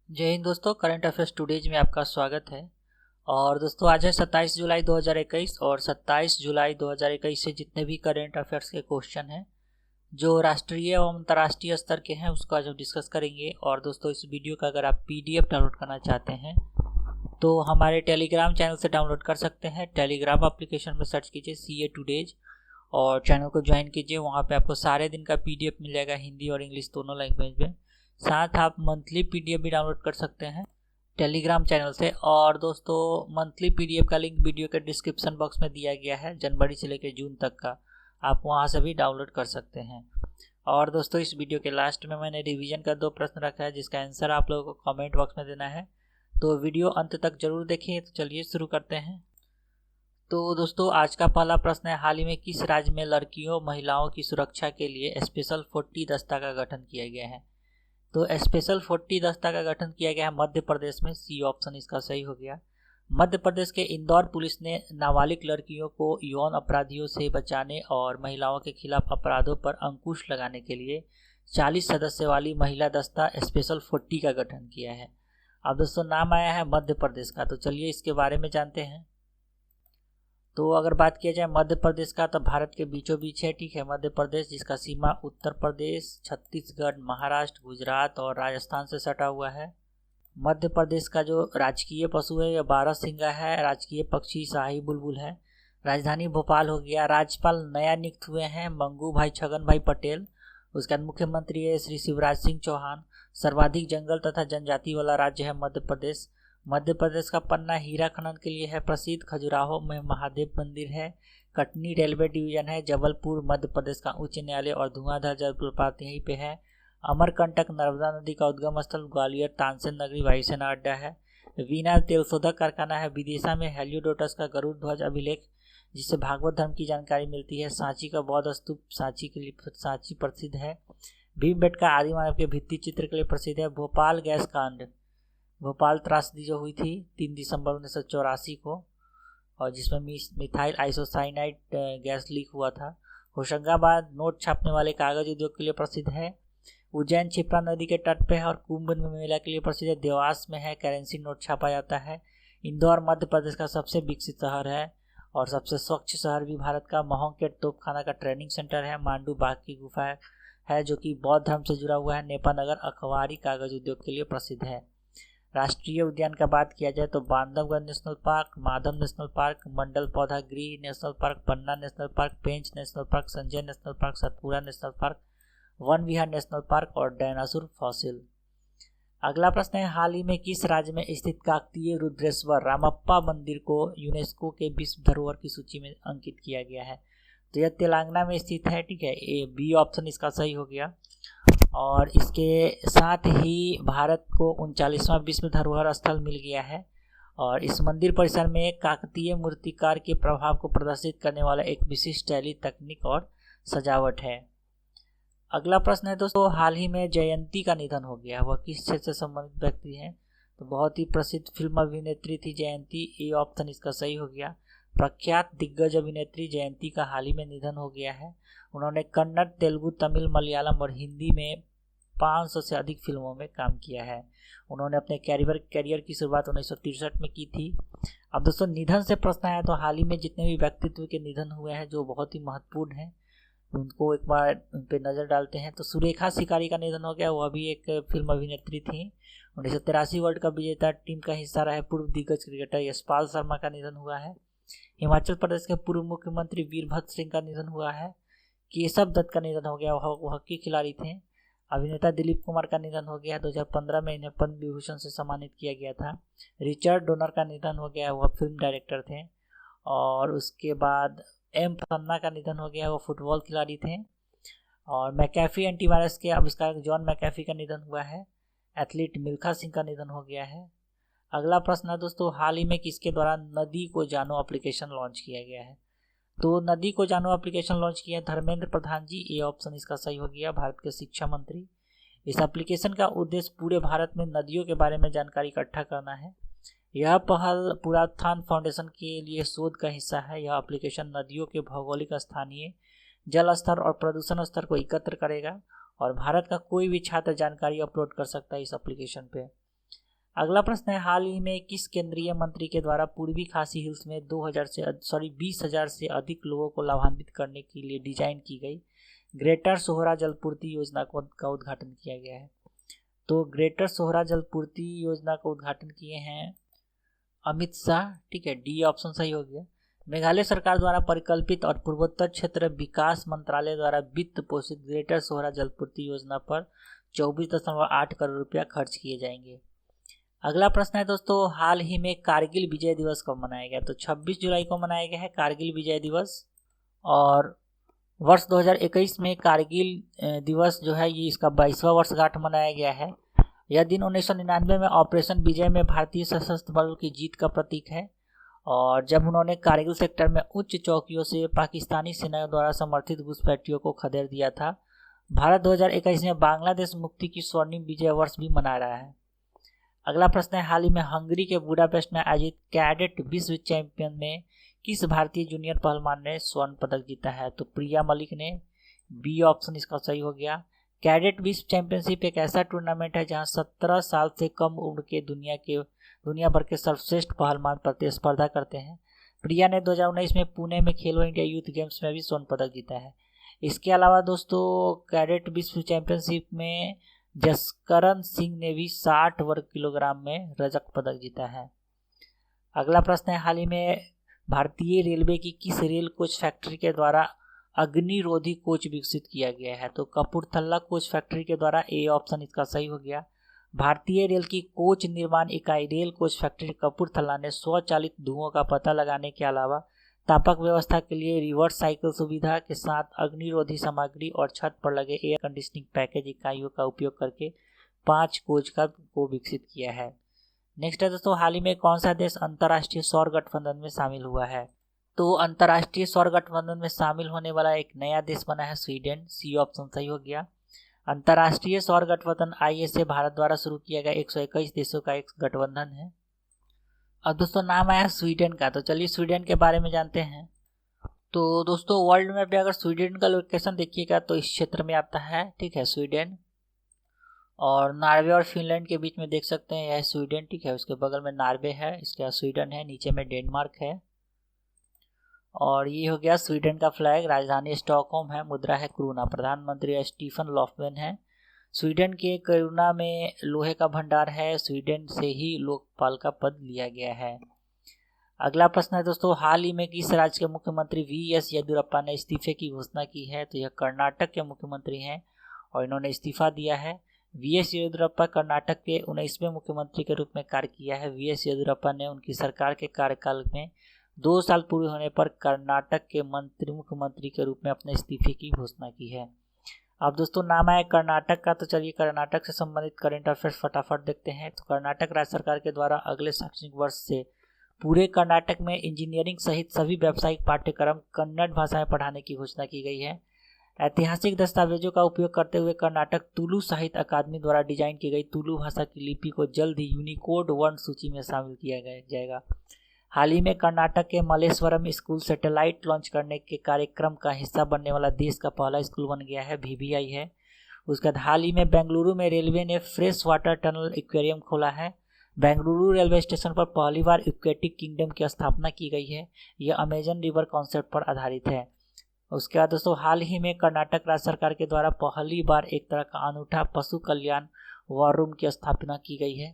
जय हिंद दोस्तों, current affairs today's में आपका स्वागत है। और दोस्तों आज है 27 जुलाई 2021 और 27 जुलाई 2021 से जितने भी करंट अफेयर्स के क्वेश्चन हैं जो राष्ट्रीय एवं अंतर्राष्ट्रीय स्तर के हैं उसको आज हम डिस्कस करेंगे। और दोस्तों इस वीडियो का अगर आप PDF डाउनलोड करना चाहते हैं तो हमारे टेलीग्राम चैनल से डाउनलोड कर सकते हैं। टेलीग्राम एप्लीकेशन में सर्च कीजिए CA टुडेज और चैनल को ज्वाइन कीजिए। वहाँ पे आपको सारे दिन का PDF मिल जाएगा, हिंदी और इंग्लिश दोनों लैंग्वेज में। साथ आप मंथली PDF भी डाउनलोड कर सकते हैं टेलीग्राम चैनल से। और दोस्तों मंथली PDF का लिंक वीडियो के डिस्क्रिप्शन बॉक्स में दिया गया है, जनवरी से लेकर जून तक का, आप वहां से भी डाउनलोड कर सकते हैं। और दोस्तों इस वीडियो के लास्ट में मैंने रिवीजन का 2 प्रश्न रखा है जिसका आंसर आप लोगों को कमेंट बॉक्स में देना है, तो वीडियो अंत तक जरूर देखिए। तो चलिए शुरू करते हैं। तो दोस्तों आज का पहला प्रश्न है, हाल ही में किस राज्य में लड़कियों महिलाओं की सुरक्षा के लिए स्पेशल 40 दस्ता का गठन किया गया है? तो स्पेशल 40 दस्ता का गठन किया गया है मध्य प्रदेश में। सी ऑप्शन इसका सही हो गया। मध्य प्रदेश के इंदौर पुलिस ने नाबालिग लड़कियों को यौन अपराधियों से बचाने और महिलाओं के खिलाफ अपराधों पर अंकुश लगाने के लिए 40 सदस्य वाली महिला दस्ता स्पेशल 40 का गठन किया है। अब दोस्तों नाम आया है मध्य प्रदेश का, तो चलिए इसके बारे में जानते हैं। तो अगर बात किया जाए मध्य प्रदेश का, तो भारत के बीचों बीच है, ठीक है, मध्य प्रदेश, जिसका सीमा उत्तर प्रदेश, छत्तीसगढ़, महाराष्ट्र, गुजरात और राजस्थान से सटा हुआ है। मध्य प्रदेश का जो राजकीय पशु है यह बारहसिंगा है। राजकीय पक्षी शाही बुलबुल है। राजधानी भोपाल हो गया। राज्यपाल नया नियुक्त हुए हैं मंगू भाई छगन भाई पटेल। उसके बाद मुख्यमंत्री है श्री शिवराज सिंह चौहान। सर्वाधिक जंगल तथा जनजाति वाला राज्य है मध्य प्रदेश। मध्य प्रदेश का पन्ना हीरा खनन के लिए है प्रसिद्ध। खजुराहो में महादेव मंदिर है। कटनी रेलवे डिवीजन है। जबलपुर मध्य प्रदेश का उच्च न्यायालय और धुआंधार जलप्रपात यहीं पे है। अमरकंटक नर्मदा नदी का उद्गम स्थल ग्वालियर तानसेन नगरी वायुसेना अड्डा है। वीना तेल शोधक कारखाना है विदिशा में। हेलियोडोटस का गरुड़ ध्वज अभिलेख जिससे भागवत धर्म की जानकारी मिलती है। सांची का बौद्ध स्तूप सांची के लिए सांची प्रसिद्ध है। भीमबेटका आदि मानव के भित्ति चित्र के लिए प्रसिद्ध है। भोपाल गैस कांड, भोपाल त्रासदी जो हुई थी 3 दिसंबर 1984 को, और जिसमें मिथाइल आइसोसाइनाइड गैस लीक हुआ था। होशंगाबाद नोट छापने वाले कागज उद्योग के लिए प्रसिद्ध है। उज्जैन क्षिप्रा नदी के तट पे है और कुंभ मेला के लिए प्रसिद्ध है। देवास में है, करेंसी नोट छापा जाता है। इंदौर मध्य प्रदेश का सबसे विकसित शहर है और सबसे स्वच्छ शहर भी भारत का। महोंग के तोपखाना का ट्रेनिंग सेंटर है। मांडू बाघ की गुफा है जो कि बौद्ध धर्म से जुड़ा हुआ है। नेपानगर अखबारी कागज उद्योग के लिए प्रसिद्ध है। राष्ट्रीय उद्यान का बात किया जाए तो Bandhavgarh national park, Madhav national park, Mandla पौधा गृह national park, Panna national park, Pench national park, Sanjay national park, Satpura national park, Van Vihar national park और डायनासोर फॉसिल। अगला प्रश्न है, हाल ही में किस राज्य में स्थित काकतीय रुद्रेश्वर रामप्पा मंदिर को यूनेस्को के विश्व धरोहर की सूची में अंकित किया गया है? तो यह तेलंगाना में स्थित है, ठीक है, ए बी ऑप्शन इसका सही हो गया। और इसके साथ ही भारत को 39वां विश्व धरोहर स्थल मिल गया है और इस मंदिर परिसर में काकतीय मूर्तिकार के प्रभाव को प्रदर्शित करने वाला एक विशिष्ट शैली, तकनीक और सजावट है। अगला प्रश्न है दोस्तों, हाल ही में जयंती का निधन हो गया, वह किस क्षेत्र से संबंधित व्यक्ति हैं? तो बहुत ही प्रसिद्ध फिल्म अभिनेत्री थी जयंती, ए ऑप्शन इसका सही हो गया। प्रख्यात दिग्गज अभिनेत्री जयंती का हाल ही में निधन हो गया है। उन्होंने कन्नड़, तेलुगु, तमिल, मलयालम और हिंदी में 500 से अधिक फिल्मों में काम किया है। उन्होंने अपने कैरियर की शुरुआत 1963 में की थी। अब दोस्तों निधन से प्रश्न आया तो हाल ही में जितने भी व्यक्तित्व के निधन हुए हैं जो बहुत ही महत्वपूर्ण हैं उनको एक बार उन पर नज़र डालते हैं। तो सुरेखा शिकारी का निधन हो गया, वह भी एक फिल्म अभिनेत्री थी। 1983 वर्ल्ड कप विजेता टीम का हिस्सा रहे पूर्व दिग्गज क्रिकेटर यशपाल शर्मा का निधन हुआ है। हिमाचल प्रदेश के पूर्व मुख्यमंत्री वीरभद्र सिंह का निधन हुआ है। केशव दत्त का निधन हो गया, वह हॉकी खिलाड़ी थे। अभिनेता दिलीप कुमार का निधन हो गया, 2015 में इन्हें पद्म विभूषण से सम्मानित किया गया था। रिचर्ड डोनर का निधन हो गया, वह फिल्म डायरेक्टर थे। और उसके बाद एम पन्ना का निधन हो गया, वो फुटबॉल खिलाड़ी थे। और मैकेफी एंटीवायरस के आविष्कारक जॉन मैकेफी का निधन हुआ है। एथलीट मिल्खा सिंह का निधन हो गया है। अगला प्रश्न है दोस्तों, हाल ही में किसके द्वारा नदी को जानो एप्लीकेशन लॉन्च किया गया है? तो नदी को जानो एप्लीकेशन लॉन्च किया धर्मेंद्र प्रधान जी, ए ऑप्शन इसका सही हो गया, भारत के शिक्षा मंत्री। इस एप्लीकेशन का उद्देश्य पूरे भारत में नदियों के बारे में जानकारी इकट्ठा करना है। यह पहल पुरातन फाउंडेशन के लिए शोध का हिस्सा है। यह एप्लीकेशन नदियों के भौगोलिक, स्थानीय जल स्तर और प्रदूषण स्तर को एकत्र करेगा और भारत का कोई भी छात्र जानकारी अपलोड कर सकता है इस एप्लीकेशन पे। अगला प्रश्न है, हाल ही में किस केंद्रीय मंत्री के द्वारा पूर्वी खासी हिल्स में 20,000 से अधिक लोगों को लाभान्वित करने के लिए डिजाइन की गई ग्रेटर सोहरा जलपूर्ति योजना का उद्घाटन किया गया है? तो ग्रेटर सोहरा जलपूर्ति योजना का उद्घाटन किए हैं अमित शाह। ठीक है, डी ऑप्शन सही हो गया। मेघालय सरकार द्वारा परिकल्पित और पूर्वोत्तर क्षेत्र विकास मंत्रालय द्वारा वित्त पोषित ग्रेटर सोहरा जलपूर्ति योजना पर 24.8 करोड़ रुपया खर्च किए जाएंगे। अगला प्रश्न है दोस्तों, हाल ही में कारगिल विजय दिवस कब मनाया गया? तो 26 जुलाई को मनाया गया है कारगिल विजय दिवस। और वर्ष 2021 में कारगिल दिवस जो है ये इसका 22वां वर्षगांठ मनाया गया है। यह दिन 1999 में ऑपरेशन विजय में भारतीय सशस्त्र बल की जीत का प्रतीक है, और जब उन्होंने कारगिल सेक्टर में उच्च चौकियों से पाकिस्तानी सेना द्वारा समर्थित घुसपैठियों को खदेड़ दिया था। भारत 2021 में बांग्लादेश मुक्ति की स्वर्णिम विजय वर्ष भी मना रहा है। अगला प्रश्न है, हाल ही में हंगरी के बुडापेस्ट में आयोजित कैडेट विश्व चैंपियन में किस भारतीय जूनियर पहलवान ने स्वर्ण पदक जीता है? तो प्रिया मलिक ने। बी ऑप्शन इसका सही हो गया। कैडेट विश्व चैंपियनशिप एक ऐसा टूर्नामेंट है जहां 17 साल से कम उम्र के दुनिया भर के सर्वश्रेष्ठ पहलवान प्रतिस्पर्धा करते हैं। प्रिया ने 2019 में पुणे में खेलो इंडिया यूथ गेम्स में भी स्वर्ण पदक जीता है। इसके अलावा दोस्तों कैडेट विश्व चैंपियनशिप में जसकरण सिंह ने भी 60 वर्ग किलोग्राम में रजत पदक जीता है। अगला प्रश्न है, हाल ही में भारतीय रेलवे की किस रेल कोच फैक्ट्री के द्वारा अग्निरोधी कोच विकसित किया गया है? तो कपूरथला कोच फैक्ट्री के द्वारा। ए ऑप्शन इसका सही हो गया। भारतीय रेल की कोच निर्माण इकाई रेल कोच फैक्ट्री कपूरथला ने स्वचालित धुओं का पता लगाने के अलावा तापक व्यवस्था के लिए रिवर्स साइकिल सुविधा के साथ अग्निरोधी सामग्री और छत पर लगे एयर कंडीशनिंग पैकेज इकाइयों का उपयोग करके 5 कोच को विकसित किया है। नेक्स्ट है दोस्तों, हाल ही में कौन सा देश अंतर्राष्ट्रीय सौर गठबंधन में शामिल हुआ है? तो अंतर्राष्ट्रीय सौर गठबंधन में शामिल होने वाला एक नया देश बना है स्वीडन। सी ऑप्शन सही हो गया। अंतर्राष्ट्रीय सौर गठबंधन ISA भारत द्वारा शुरू किया गया 121 देशों का एक गठबंधन है। अब दोस्तों नाम आया स्वीडन का, तो चलिए स्वीडन के बारे में जानते हैं। तो दोस्तों वर्ल्ड मैप में अगर स्वीडन का लोकेशन देखिएगा तो इस क्षेत्र में आता है। ठीक है, स्वीडन और नॉर्वे और फिनलैंड के बीच में देख सकते हैं यह स्वीडन। ठीक है, उसके बगल में नॉर्वे है, इसके बाद स्वीडन है, नीचे में डेनमार्क है। और ये हो गया स्वीडन का फ्लैग। राजधानी स्टॉकहोम है, मुद्रा है क्रूना, प्रधानमंत्री स्टीफन लॉफ्वेन है। स्वीडन के करुणा में लोहे का भंडार है, स्वीडन से ही लोकपाल का पद लिया गया है। अगला प्रश्न है दोस्तों, हाल ही में किस राज्य के मुख्यमंत्री VS येदियुरप्पा ने इस्तीफे की घोषणा की है? तो यह कर्नाटक के मुख्यमंत्री हैं और इन्होंने इस्तीफा दिया है। VS येदियुरप्पा कर्नाटक के 19वें मुख्यमंत्री के रूप में कार्य किया है। VS येदियुरप्पा ने उनकी सरकार के कार्यकाल में 2 साल पूरे होने पर कर्नाटक के मुख्यमंत्री के रूप में अपने इस्तीफे की घोषणा की है। अब दोस्तों नाम आया कर्नाटक का, तो चलिए कर्नाटक से संबंधित करंट अफेयर्स फटाफट देखते हैं। तो कर्नाटक राज्य सरकार के द्वारा अगले शैक्षणिक वर्ष से पूरे कर्नाटक में इंजीनियरिंग सहित सभी व्यावसायिक पाठ्यक्रम कन्नड़ भाषा में पढ़ाने की घोषणा की गई है। ऐतिहासिक दस्तावेजों का उपयोग करते हुए कर्नाटक तुलु साहित्य अकादमी द्वारा डिजाइन की गई तुलु भाषा की लिपि को जल्द ही यूनिकोड वर्ण सूची में शामिल किया जाएगा। हाल ही में कर्नाटक के मलेश्वरम स्कूल सैटेलाइट लॉन्च करने के कार्यक्रम का हिस्सा बनने वाला देश का पहला स्कूल बन गया है, VVI है। उसके बाद हाल ही में बेंगलुरु में रेलवे ने फ्रेश वाटर टनल एक्वेरियम खोला है। बेंगलुरु रेलवे स्टेशन पर पहली बार एक्वेटिक किंगडम की स्थापना की गई है। यह अमेजन रिवर कॉन्सेप्ट पर आधारित है। उसके बाद दोस्तों हाल ही में कर्नाटक राज्य सरकार के द्वारा पहली बार एक तरह का अनूठा पशु कल्याण वॉर रूम की स्थापना की गई है।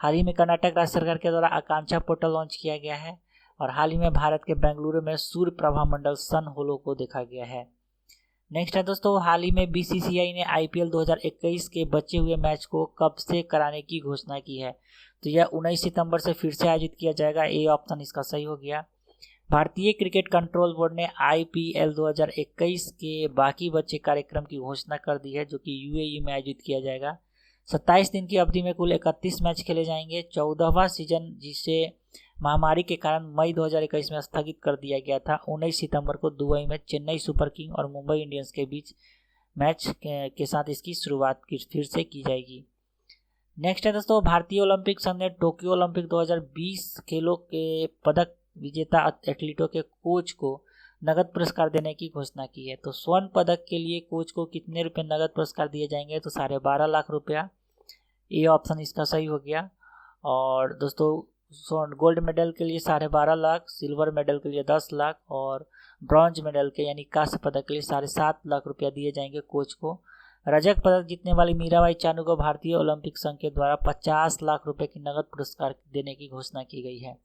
हाल ही में कर्नाटक राज्य सरकार के द्वारा आकांक्षा पोर्टल लॉन्च किया गया है। और हाल ही में भारत के बेंगलुरु में सूर्य प्रभा मंडल सन होलो को देखा गया है। नेक्स्ट है दोस्तों, हाल ही में BCCI ने IPL 2021 के बचे हुए मैच को कब से कराने की घोषणा की है? तो यह 19 सितंबर से फिर से आयोजित किया जाएगा। ए ऑप्शन इसका सही हो गया। भारतीय क्रिकेट कंट्रोल बोर्ड ने IPL 2021 के बाकी बचे कार्यक्रम की घोषणा कर दी है, जो कि UAE में आयोजित किया जाएगा। 27 दिन की अवधि में कुल 31 मैच खेले जाएंगे। 14वां सीजन, जिसे महामारी के कारण मई 2021 में स्थगित कर दिया गया था, 19 सितंबर को दुबई में चेन्नई सुपर किंग और मुंबई इंडियंस के बीच मैच के साथ इसकी शुरुआत फिर से की जाएगी। नेक्स्ट है दोस्तों, भारतीय ओलंपिक संघ ने टोक्यो ओलंपिक 2020 खेलों के पदक विजेता एथलीटों के कोच को नगद पुरस्कार देने की घोषणा की है। तो स्वर्ण पदक के लिए कोच को कितने रुपए नगद पुरस्कार दिए जाएंगे? तो 12.5 लाख रुपया। ए ऑप्शन इसका सही हो गया। और दोस्तों गोल्ड मेडल के लिए 12.5 लाख, सिल्वर मेडल के लिए 10 लाख और ब्रॉन्ज मेडल के यानी कांस्य पदक के लिए 7.5 लाख रुपया दिए जाएंगे कोच को। रजत पदक जीतने वाली मीराबाई चानू को भारतीय ओलंपिक संघ के द्वारा 50 लाख रुपए की नगद पुरस्कार देने की घोषणा की गई है।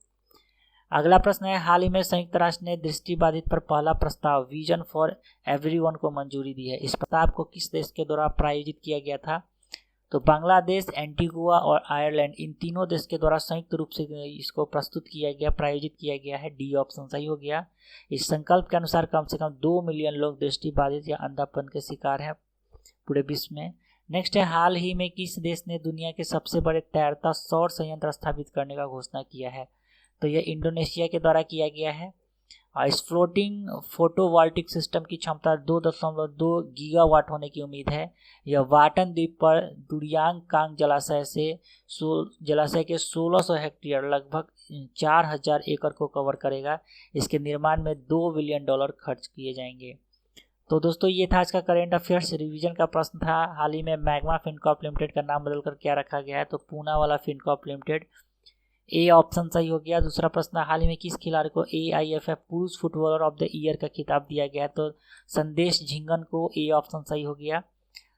अगला प्रश्न है, हाल ही में संयुक्त राष्ट्र ने दृष्टिबाधित पर पहला प्रस्ताव विजन फॉर एवरीवन को मंजूरी दी है। इस प्रस्ताव को किस देश के द्वारा प्रायोजित किया गया था? तो बांग्लादेश, एंटीगुआ और आयरलैंड, इन तीनों देश के द्वारा संयुक्त रूप से इसको प्रस्तुत किया गया, प्रायोजित किया गया है। डी ऑप्शन सही हो गया। इस संकल्प के अनुसार कम से कम 2 मिलियन लोग दृष्टिबाधित या अंधापन के शिकार हैं पूरे विश्व में। नेक्स्ट है, हाल ही में किस देश ने दुनिया के सबसे बड़े तैरता सौर संयंत्र स्थापित करने का घोषणा किया है? तो यह इंडोनेशिया के द्वारा किया गया है। इस फ्लोटिंग फोटोवोल्टिक सिस्टम की क्षमता 2.2 गीगावाट होने की उम्मीद है। यह वाटन द्वीप पर दुरियांग कांग जलाशय के 1600 हेक्टेयर लगभग 4000 एकड़ को कवर करेगा। इसके निर्माण में $2 बिलियन खर्च किए जाएंगे। तो दोस्तों ये था आज का करेंट अफेयर्स रिवीजन का प्रश्न था। हाल ही में मैग्मा फिनकॉर्प लिमिटेड का नाम बदलकर क्या रखा गया है? तो पूना वाला फिनकॉर्प लिमिटेड। ए ऑप्शन सही हो गया। दूसरा प्रश्न, हाल ही में किस खिलाड़ी को AIFF पुरुष फुटबॉलर ऑफ द ईयर का खिताब दिया गया? तो संदेश झिंगन को। ए ऑप्शन सही हो गया।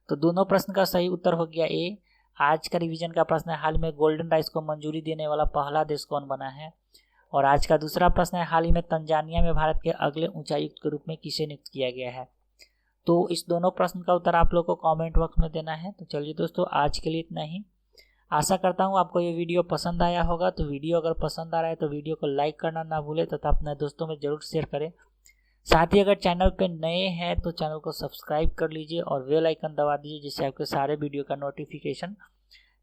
तो दोनों प्रश्न का सही उत्तर हो गया ए। आज का रिवीजन का प्रश्न है, हाल में गोल्डन राइस को मंजूरी देने वाला पहला देश कौन बना है? और आज का दूसरा प्रश्न है, हाल ही में तंजानिया में भारत के अगले उच्चायुक्त के रूप में किसे नियुक्त किया गया है? तो इस दोनों प्रश्न का उत्तर आप लोग को कमेंट बॉक्स में देना है। तो चलिए दोस्तों, आज के लिए इतना ही। आशा करता हूँ आपको ये वीडियो पसंद आया होगा। तो वीडियो अगर पसंद आ रहा है तो वीडियो को लाइक करना ना भूलें तथा अपने दोस्तों में ज़रूर शेयर करें। साथ ही अगर चैनल पे नए हैं तो चैनल को सब्सक्राइब कर लीजिए और बेल आइकन दबा दीजिए, जिससे आपके सारे वीडियो का नोटिफिकेशन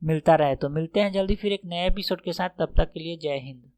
मिलता रहे। तो मिलते हैं जल्दी फिर एक नए एपिसोड के साथ। तब तक के लिए जय हिंद।